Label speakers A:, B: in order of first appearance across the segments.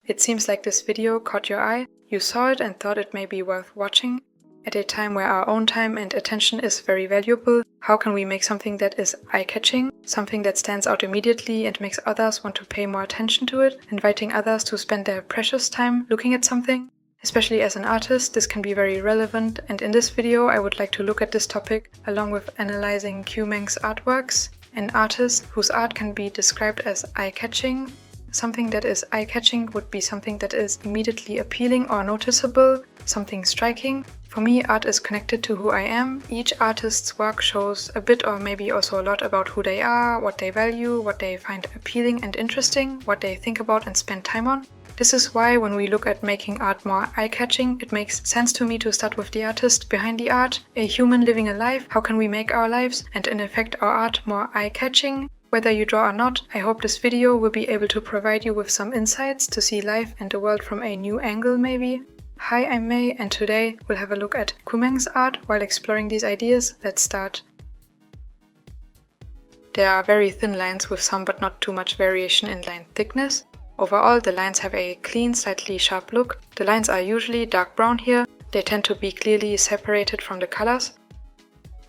A: It seems like this video caught your eye, you saw it and thought it may be worth watching. At a time where our own time and attention is very valuable, how can we make something that is eye-catching, something that stands out immediately and makes others want to pay more attention to it, inviting others to spend their precious time looking at something? Especially as an artist, this can be very relevant, and in this video I would like to look at this topic along with analyzing qmengs artworks. An artist whose art can be described as eye-catching. Something that is eye-catching would be something that is immediately appealing or noticeable, something striking. For me, art is connected to who I am. Each artist's work shows a bit or maybe also a lot about who they are, what they value, what they find appealing and interesting, what they think about and spend time on. This is why when we look at making art more eye-catching, it makes sense to me to start with the artist behind the art, a human living a life. How can we make our lives and in effect our art more eye-catching? Whether you draw or not, I hope this video will be able to provide you with some insights to see life and the world from a new angle maybe. Hi, I'm May, and today we'll have a look at qmengs art while exploring these ideas. Let's start. There are very thin lines with some but not too much variation in line thickness. Overall, the lines have a clean, slightly sharp look. The lines are usually dark brown here. They tend to be clearly separated from the colors.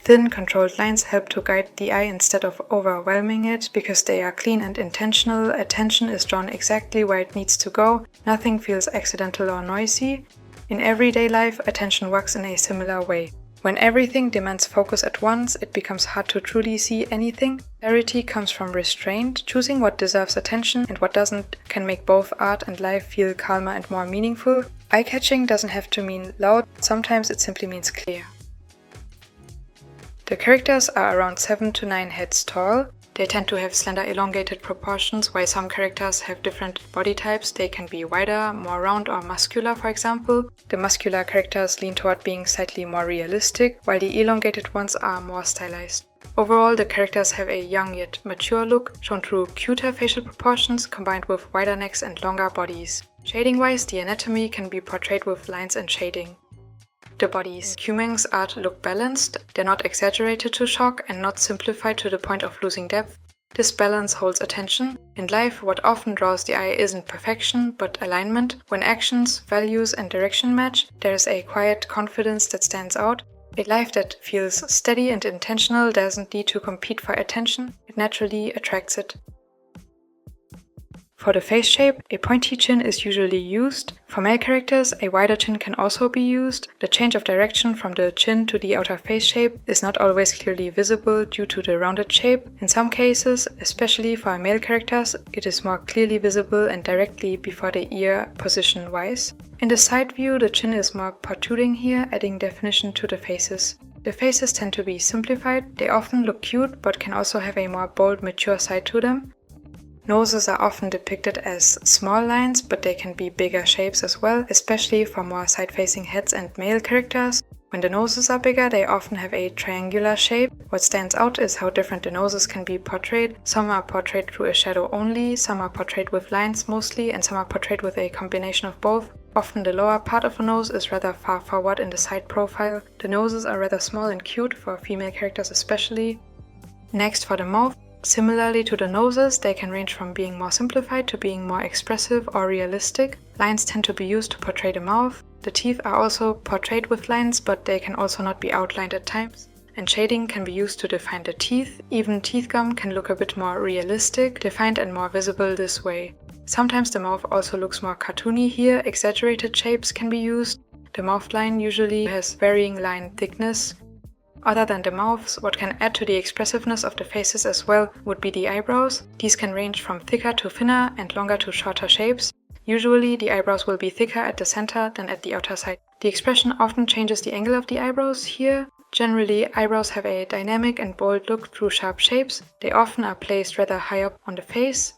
A: Thin, controlled lines help to guide the eye instead of overwhelming it, because they are clean and intentional. Attention is drawn exactly where it needs to go. Nothing feels accidental or noisy. In everyday life, attention works in a similar way. When everything demands focus at once, it becomes hard to truly see anything. Clarity comes from restraint. Choosing what deserves attention and what doesn't can make both art and life feel calmer and more meaningful. Eye-catching doesn't have to mean loud, sometimes it simply means clear. The characters are around 7 to 9 heads tall. They tend to have slender elongated proportions, while some characters have different body types. They can be wider, more round or muscular, for example. The muscular characters lean toward being slightly more realistic, while the elongated ones are more stylized. Overall, the characters have a young yet mature look, shown through cuter facial proportions combined with wider necks and longer bodies. Shading-wise, the anatomy can be portrayed with lines and shading. The bodies in qmengs art look balanced. They're not exaggerated to shock and not simplified to the point of losing depth. This balance holds attention. In life, what often draws the eye isn't perfection, but alignment. When actions, values and direction match, there is a quiet confidence that stands out. A life that feels steady and intentional doesn't need to compete for attention. It naturally attracts it. For the face shape, a pointy chin is usually used. For male characters, a wider chin can also be used. The change of direction from the chin to the outer face shape is not always clearly visible due to the rounded shape. In some cases, especially for male characters, it is more clearly visible and directly before the ear position-wise. In the side view, the chin is more protruding here, adding definition to the faces. The faces tend to be simplified. They often look cute, but can also have a more bold, mature side to them. Noses are often depicted as small lines, but they can be bigger shapes as well, especially for more side-facing heads and male characters. When the noses are bigger, they often have a triangular shape. What stands out is how different the noses can be portrayed. Some are portrayed through a shadow only, some are portrayed with lines mostly, and some are portrayed with a combination of both. Often the lower part of a nose is rather far forward in the side profile. The noses are rather small and cute, for female characters especially. Next, for the mouth. Similarly to the noses, they can range from being more simplified to being more expressive or realistic. Lines tend to be used to portray the mouth. The teeth are also portrayed with lines, but they can also not be outlined at times. And shading can be used to define the teeth. Even teeth gum can look a bit more realistic, defined and more visible this way. Sometimes the mouth also looks more cartoony here. Exaggerated shapes can be used. The mouth line usually has varying line thickness. Other than the mouths, what can add to the expressiveness of the faces as well would be the eyebrows. These can range from thicker to thinner and longer to shorter shapes. Usually the eyebrows will be thicker at the center than at the outer side. The expression often changes the angle of the eyebrows here. Generally, eyebrows have a dynamic and bold look through sharp shapes. They often are placed rather high up on the face.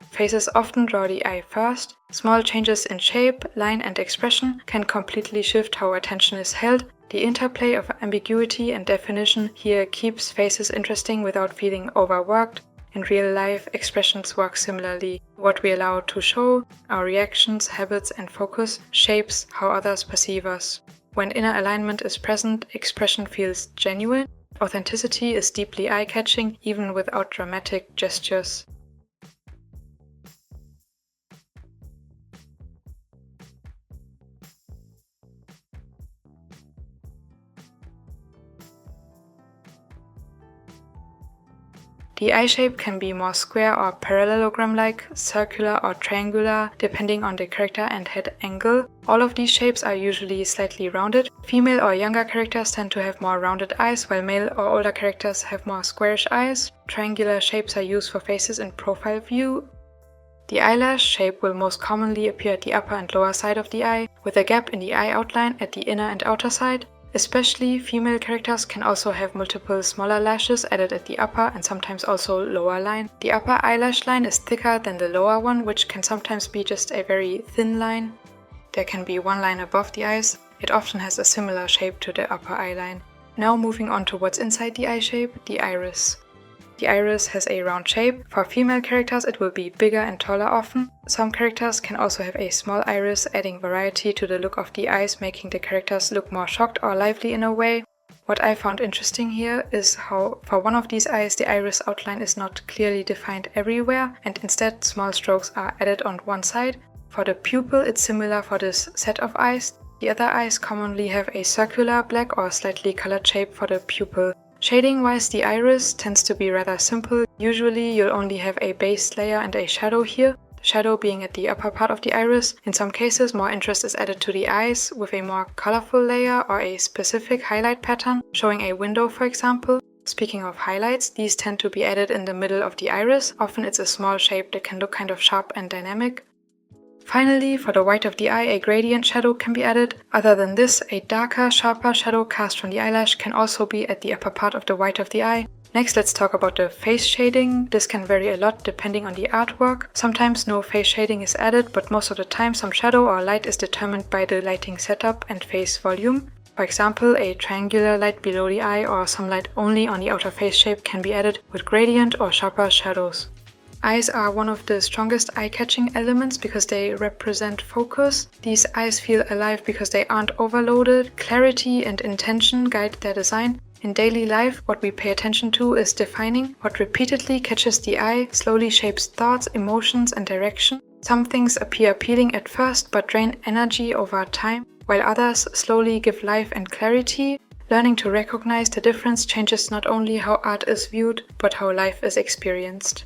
A: Faces often draw the eye first. Small changes in shape, line and expression can completely shift how attention is held. The interplay of ambiguity and definition here keeps faces interesting without feeling overworked. In real life, expressions work similarly. What we allow to show, our reactions, habits and focus, shapes how others perceive us. When inner alignment is present, expression feels genuine. Authenticity is deeply eye-catching, even without dramatic gestures. The eye shape can be more square or parallelogram-like, circular or triangular, depending on the character and head angle. All of these shapes are usually slightly rounded. Female or younger characters tend to have more rounded eyes, while male or older characters have more squarish eyes. Triangular shapes are used for faces in profile view. The eyelash shape will most commonly appear at the upper and lower side of the eye, with a gap in the eye outline at the inner and outer side. Especially female characters can also have multiple smaller lashes added at the upper and sometimes also lower line. The upper eyelash line is thicker than the lower one, which can sometimes be just a very thin line. There can be one line above the eyes. It often has a similar shape to the upper eye line. Now moving on to what's inside the eye shape, the iris. The iris has a round shape. For female characters it will be bigger and taller often. Some characters can also have a small iris, adding variety to the look of the eyes, making the characters look more shocked or lively in a way. What I found interesting here is how for one of these eyes the iris outline is not clearly defined everywhere and instead small strokes are added on one side. For the pupil it's similar for this set of eyes. The other eyes commonly have a circular black or slightly colored shape for the pupil. Shading-wise, the iris tends to be rather simple. Usually you'll only have a base layer and a shadow here, the shadow being at the upper part of the iris. In some cases, more interest is added to the eyes with a more colorful layer or a specific highlight pattern, showing a window for example. Speaking of highlights, these tend to be added in the middle of the iris. Often it's a small shape that can look kind of sharp and dynamic. Finally, for the white of the eye, a gradient shadow can be added. Other than this, a darker, sharper shadow cast from the eyelash can also be at the upper part of the white of the eye. Next, let's talk about the face shading. This can vary a lot depending on the artwork. Sometimes no face shading is added, but most of the time some shadow or light is determined by the lighting setup and face volume. For example, a triangular light below the eye or some light only on the outer face shape can be added with gradient or sharper shadows. Eyes are one of the strongest eye-catching elements because they represent focus. These eyes feel alive because they aren't overloaded. Clarity and intention guide their design. In daily life, what we pay attention to is defining. What repeatedly catches the eye slowly shapes thoughts, emotions, and direction. Some things appear appealing at first but drain energy over time, while others slowly give life and clarity. Learning to recognize the difference changes not only how art is viewed, but how life is experienced.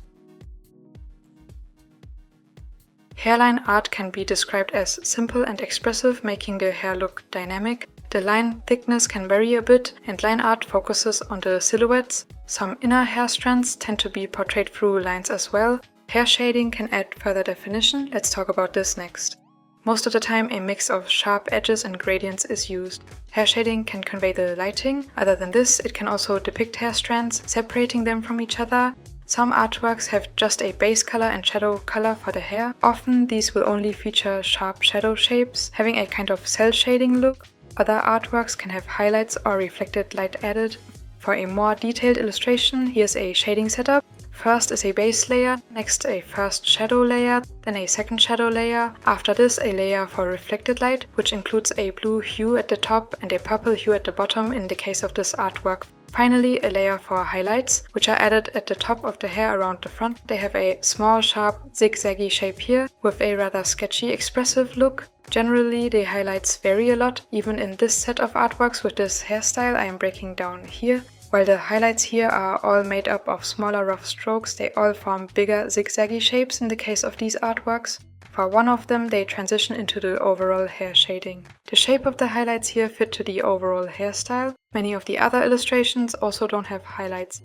A: Hairline art can be described as simple and expressive, making the hair look dynamic. The line thickness can vary a bit, and line art focuses on the silhouettes. Some inner hair strands tend to be portrayed through lines as well. Hair shading can add further definition. Let's talk about this next. Most of the time a mix of sharp edges and gradients is used. Hair shading can convey the lighting. Other than this, it can also depict hair strands, separating them from each other. Some artworks have just a base color and shadow color for the hair. Often these will only feature sharp shadow shapes, having a kind of cel shading look. Other artworks can have highlights or reflected light added. For a more detailed illustration, here's a shading setup. First is a base layer, next a first shadow layer, then a second shadow layer. After this a layer for reflected light, which includes a blue hue at the top and a purple hue at the bottom in the case of this artwork. Finally, a layer for highlights, which are added at the top of the hair around the front. They have a small, sharp, zigzaggy shape here, with a rather sketchy, expressive look. Generally, the highlights vary a lot, even in this set of artworks with this hairstyle I am breaking down here. While the highlights here are all made up of smaller rough strokes, they all form bigger, zigzaggy shapes in the case of these artworks. For one of them, they transition into the overall hair shading. The shape of the highlights here fit to the overall hairstyle. Many of the other illustrations also don't have highlights.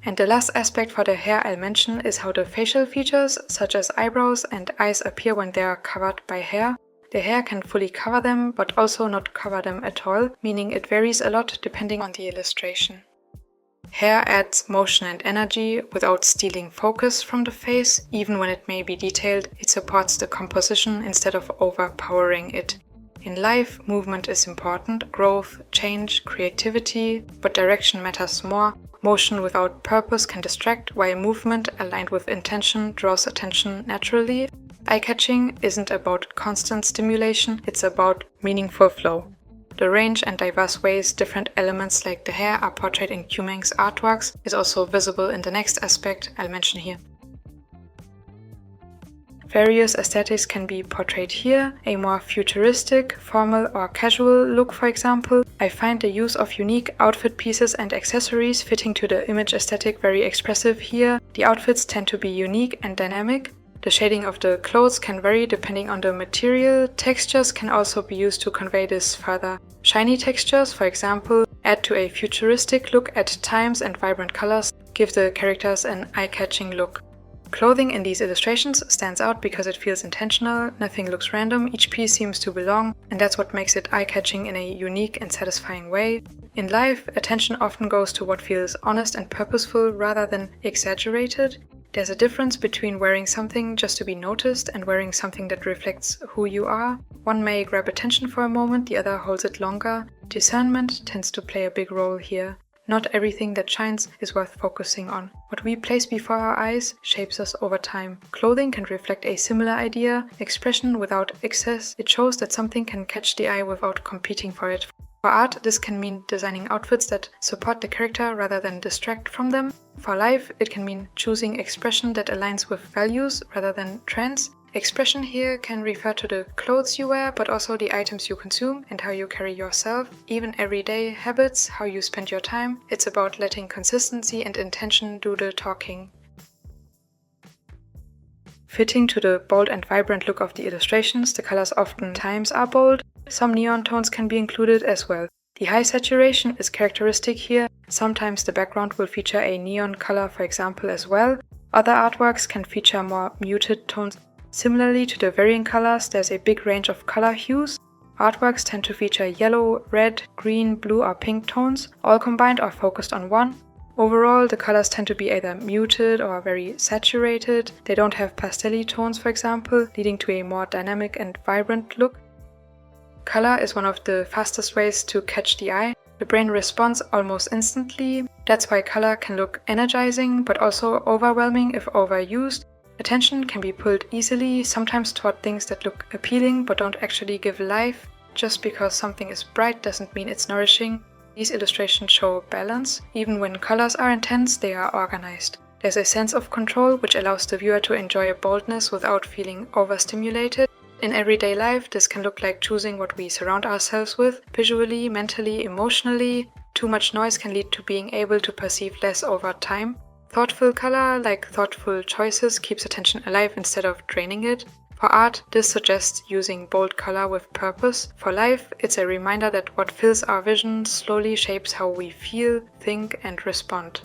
A: And the last aspect for the hair I'll mention is how the facial features, such as eyebrows and eyes, appear when they are covered by hair. The hair can fully cover them, but also not cover them at all, meaning it varies a lot depending on the illustration. Hair adds motion and energy without stealing focus from the face. Even when it may be detailed, it supports the composition instead of overpowering it. In life, movement is important, growth, change, creativity, but direction matters more. Motion without purpose can distract, while movement aligned with intention draws attention naturally. Eye-catching isn't about constant stimulation, it's about meaningful flow. The range and diverse ways different elements like the hair are portrayed in qmeng's artworks is also visible in the next aspect I'll mention here. Various aesthetics can be portrayed here, a more futuristic, formal or casual look for example. I find the use of unique outfit pieces and accessories fitting to the image aesthetic very expressive here. The outfits tend to be unique and dynamic. The shading of the clothes can vary depending on the material. Textures can also be used to convey this further. Shiny textures, for example, add to a futuristic look at times, and vibrant colors give the characters an eye-catching look. Clothing in these illustrations stands out because it feels intentional, nothing looks random, each piece seems to belong, and that's what makes it eye-catching in a unique and satisfying way. In life, attention often goes to what feels honest and purposeful rather than exaggerated. There's a difference between wearing something just to be noticed and wearing something that reflects who you are. One may grab attention for a moment, the other holds it longer. Discernment tends to play a big role here. Not everything that shines is worth focusing on. What we place before our eyes shapes us over time. Clothing can reflect a similar idea, expression without excess. It shows that something can catch the eye without competing for it. For art, this can mean designing outfits that support the character rather than distract from them. For life, it can mean choosing expression that aligns with values rather than trends. Expression here can refer to the clothes you wear, but also the items you consume and how you carry yourself. Even everyday habits, how you spend your time. It's about letting consistency and intention do the talking. Fitting to the bold and vibrant look of the illustrations, the colors oftentimes are bold. Some neon tones can be included as well. The high saturation is characteristic here. Sometimes the background will feature a neon color, for example, as well. Other artworks can feature more muted tones. Similarly to the varying colors, there's a big range of color hues. Artworks tend to feature yellow, red, green, blue or pink tones, all combined or focused on one. Overall, the colors tend to be either muted or very saturated. They don't have pastel-y tones, for example, leading to a more dynamic and vibrant look. Color is one of the fastest ways to catch the eye. The brain responds almost instantly. That's why color can look energizing, but also overwhelming if overused. Attention can be pulled easily, sometimes toward things that look appealing but don't actually give life. Just because something is bright doesn't mean it's nourishing. These illustrations show balance. Even when colors are intense, they are organized. There's a sense of control which allows the viewer to enjoy boldness without feeling overstimulated. In everyday life, this can look like choosing what we surround ourselves with, visually, mentally, emotionally. Too much noise can lead to being able to perceive less over time. Thoughtful color, like thoughtful choices, keeps attention alive instead of draining it. For art, this suggests using bold color with purpose. For life, it's a reminder that what fills our vision slowly shapes how we feel, think, and respond.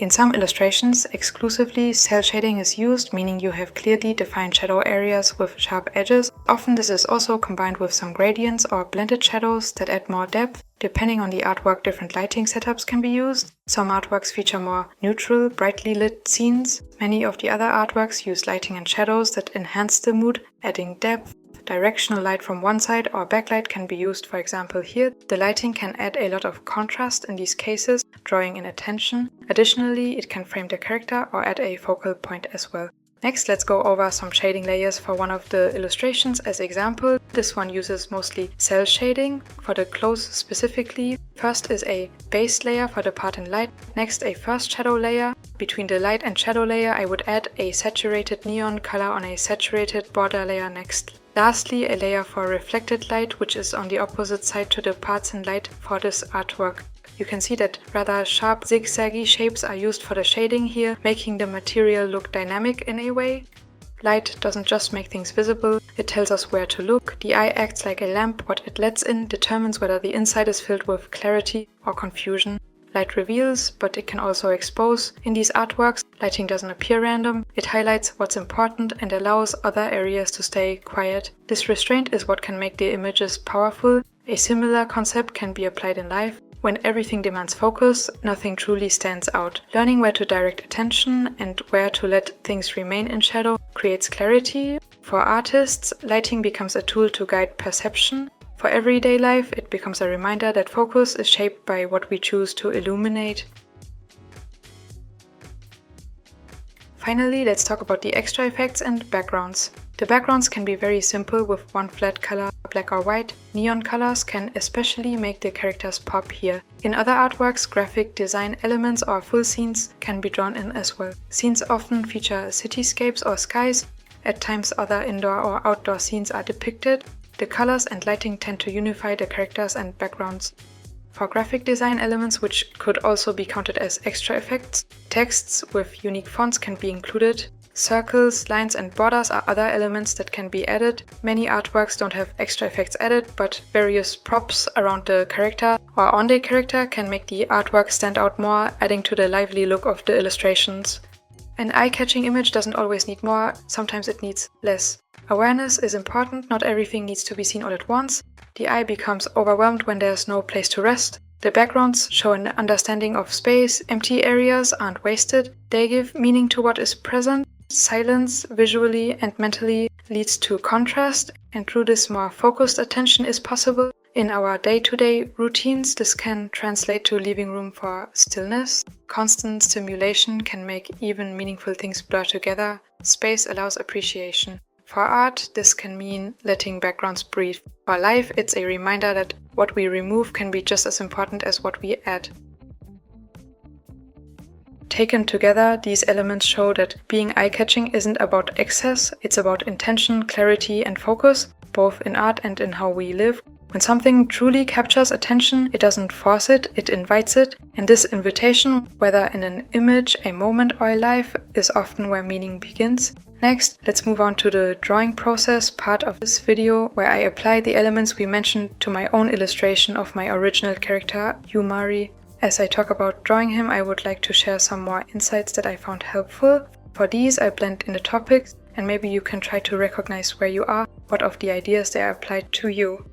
A: In some illustrations, exclusively cel shading is used, meaning you have clearly defined shadow areas with sharp edges. Often this is also combined with some gradients or blended shadows that add more depth. Depending on the artwork, different lighting setups can be used. Some artworks feature more neutral, brightly lit scenes. Many of the other artworks use lighting and shadows that enhance the mood, adding depth. Directional light from one side or backlight can be used, for example here. The lighting can add a lot of contrast in these cases, drawing in attention. Additionally, it can frame the character or add a focal point as well. Next, let's go over some shading layers for one of the illustrations as example. This one uses mostly cel shading. For the clothes specifically, first is a base layer for the part in light, next a first shadow layer. Between the light and shadow layer, I would add a saturated neon color on a saturated border layer next. Lastly, a layer for reflected light, which is on the opposite side to the parts in light for this artwork. You can see that rather sharp zigzaggy shapes are used for the shading here, making the material look dynamic in a way. Light doesn't just make things visible, it tells us where to look. The eye acts like a lamp. What it lets in determines whether the inside is filled with clarity or confusion. Light reveals, but it can also expose. In these artworks, lighting doesn't appear random. It highlights what's important and allows other areas to stay quiet. This restraint is what can make the images powerful. A similar concept can be applied in life. When everything demands focus, nothing truly stands out. Learning where to direct attention and where to let things remain in shadow creates clarity. For artists, lighting becomes a tool to guide perception. For everyday life, it becomes a reminder that focus is shaped by what we choose to illuminate. Finally, let's talk about the extra effects and backgrounds. The backgrounds can be very simple with one flat color black or white, neon colors can especially make the characters pop here. In other artworks, graphic design elements or full scenes can be drawn in as well. Scenes often feature cityscapes or skies. At times other indoor or outdoor scenes are depicted. The colors and lighting tend to unify the characters and backgrounds. For graphic design elements, which could also be counted as extra effects, texts with unique fonts can be included. Circles, lines and borders are other elements that can be added. Many artworks don't have extra effects added, but various props around the character or on the character can make the artwork stand out more, adding to the lively look of the illustrations. An eye-catching image doesn't always need more, sometimes it needs less. Awareness is important, not everything needs to be seen all at once. The eye becomes overwhelmed when there's no place to rest. The backgrounds show an understanding of space, empty areas aren't wasted, they give meaning to what is present. Silence, visually and mentally, leads to contrast, and through this more focused attention is possible. In our day-to-day routines, this can translate to leaving room for stillness. Constant stimulation can make even meaningful things blur together. Space allows appreciation. For art, this can mean letting backgrounds breathe. For life, it's a reminder that what we remove can be just as important as what we add. Taken together, these elements show that being eye-catching isn't about excess, it's about intention, clarity and focus, both in art and in how we live. When something truly captures attention, it doesn't force it, it invites it, and this invitation, whether in an image, a moment or a life, is often where meaning begins. Next, let's move on to the drawing process part of this video, where I apply the elements we mentioned to my own illustration of my original character, Yumari. As I talk about drawing him, I would like to share some more insights that I found helpful. For these, I blend in the topics, and maybe you can try to recognize where you are, what of the ideas they are applied to you.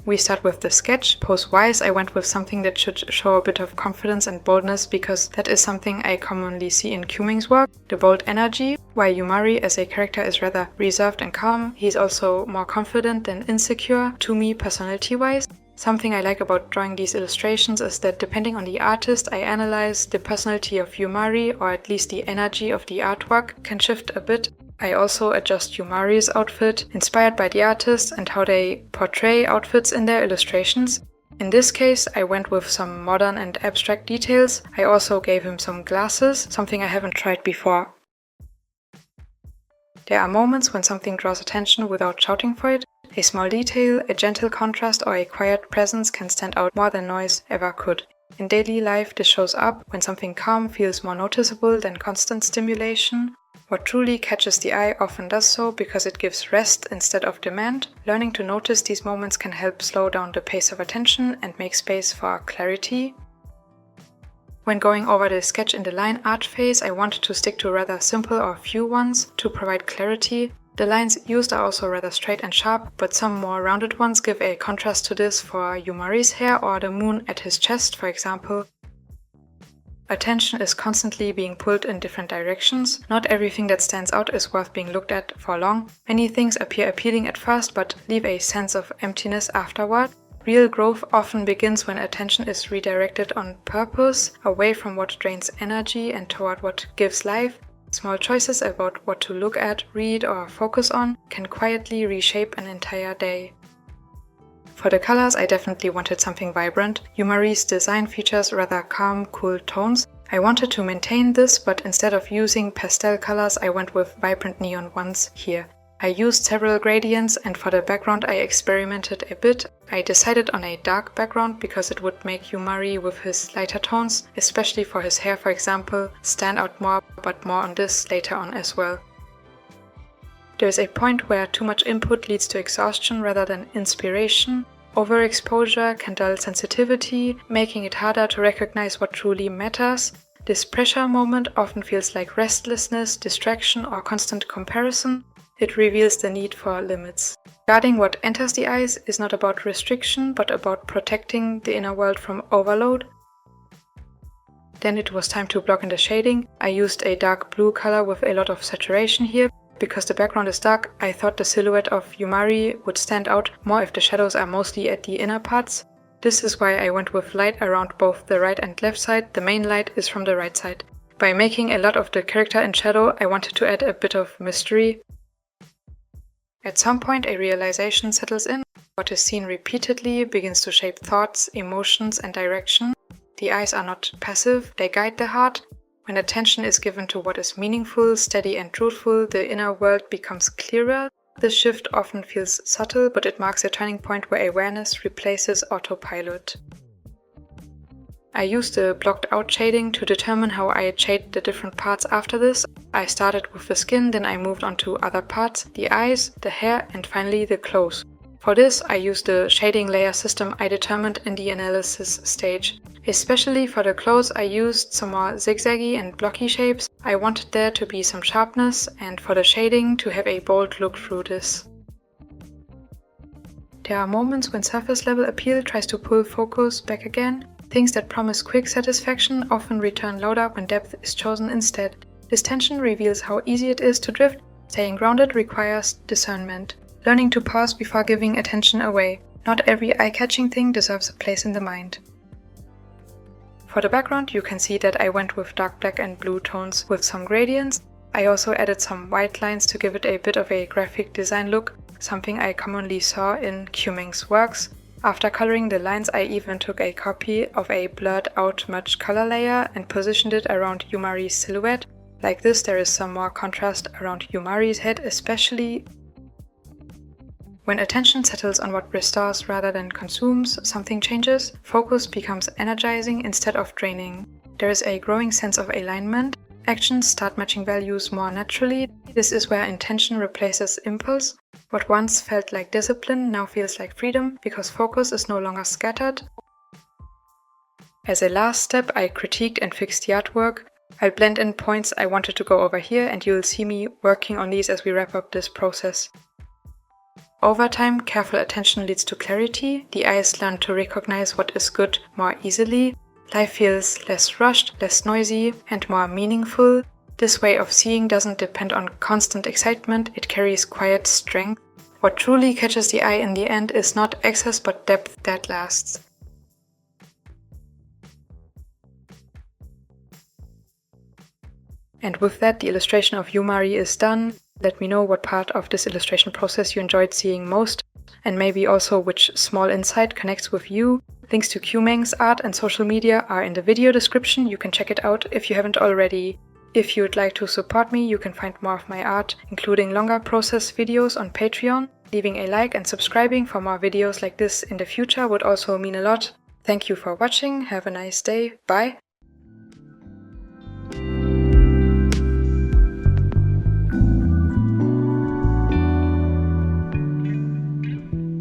A: We start with the sketch. Pose-wise, I went with something that should show a bit of confidence and boldness, because that is something I commonly see in qmeng's work, the bold energy. While Yumari as a character is rather reserved and calm, he's also more confident than insecure, to me personality-wise. Something I like about drawing these illustrations is that depending on the artist, I analyze the personality of Yumari, or at least the energy of the artwork can shift a bit. I also adjust Yumari's outfit, inspired by the artist and how they portray outfits in their illustrations. In this case, I went with some modern and abstract details. I also gave him some glasses, something I haven't tried before. There are moments when something draws attention without shouting for it. A small detail, a gentle contrast or a quiet presence can stand out more than noise ever could. In daily life, this shows up when something calm feels more noticeable than constant stimulation. What truly catches the eye often does so because it gives rest instead of demand. Learning to notice these moments can help slow down the pace of attention and make space for clarity. When going over the sketch in the line art phase, I wanted to stick to rather simple or few ones to provide clarity. The lines used are also rather straight and sharp, but some more rounded ones give a contrast to this for Yumari's hair or the moon at his chest, for example. Attention is constantly being pulled in different directions. Not everything that stands out is worth being looked at for long. Many things appear appealing at first but leave a sense of emptiness afterward. Real growth often begins when attention is redirected on purpose, away from what drains energy and toward what gives life. Small choices about what to look at, read or focus on can quietly reshape an entire day. For the colors, I definitely wanted something vibrant. Yumari's design features rather calm, cool tones. I wanted to maintain this, but instead of using pastel colors, I went with vibrant neon ones here. I used several gradients, and for the background I experimented a bit. I decided on a dark background because it would make Yumari with his lighter tones, especially for his hair for example, stand out more, but more on this later on as well. There is a point where too much input leads to exhaustion rather than inspiration. Overexposure can dull sensitivity, making it harder to recognize what truly matters. This pressure moment often feels like restlessness, distraction, or constant comparison. It reveals the need for limits. Guarding what enters the eyes is not about restriction, but about protecting the inner world from overload. Then it was time to block in the shading. I used a dark blue color with a lot of saturation here. Because the background is dark, I thought the silhouette of Yumari would stand out more if the shadows are mostly at the inner parts. This is why I went with light around both the right and left side. The main light is from the right side. By making a lot of the character in shadow, I wanted to add a bit of mystery. At some point, a realization settles in. What is seen repeatedly begins to shape thoughts, emotions, and direction. The eyes are not passive, they guide the heart. When attention is given to what is meaningful, steady, and truthful, the inner world becomes clearer. This shift often feels subtle, but it marks a turning point where awareness replaces autopilot. I used the blocked out shading to determine how I shade the different parts after this. I started with the skin, then I moved on to other parts, the eyes, the hair, and finally the clothes. For this, I used the shading layer system I determined in the analysis stage. Especially for the clothes, I used some more zigzaggy and blocky shapes. I wanted there to be some sharpness, and for the shading to have a bold look through this. There are moments when surface level appeal tries to pull focus back again. Things that promise quick satisfaction often return louder when depth is chosen instead. This tension reveals how easy it is to drift. Staying grounded requires discernment. Learning to pause before giving attention away. Not every eye-catching thing deserves a place in the mind. For the background, you can see that I went with dark black and blue tones with some gradients. I also added some white lines to give it a bit of a graphic design look, something I commonly saw in qmeng's works. After coloring the lines, I even took a copy of a blurred out merged color layer and positioned it around Yumari's silhouette. Like this, there is some more contrast around Yumari's head, especially. When attention settles on what restores rather than consumes, something changes. Focus becomes energizing instead of draining. There is a growing sense of alignment. Actions start matching values more naturally. This is where intention replaces impulse. What once felt like discipline now feels like freedom because focus is no longer scattered. As a last step, I critiqued and fixed the artwork. I'll blend in points I wanted to go over here, and you'll see me working on these as we wrap up this process. Over time, careful attention leads to clarity. The eyes learn to recognize what is good more easily. Life feels less rushed, less noisy, and more meaningful. This way of seeing doesn't depend on constant excitement, it carries quiet strength. What truly catches the eye in the end is not excess but depth that lasts. And with that, the illustration of Yumari is done. Let me know what part of this illustration process you enjoyed seeing most, and maybe also which small insight connects with you. Links to qmeng's art and social media are in the video description, you can check it out if you haven't already. If you'd like to support me, you can find more of my art, including longer process videos on Patreon. Leaving a like and subscribing for more videos like this in the future would also mean a lot. Thank you for watching, have a nice day, bye!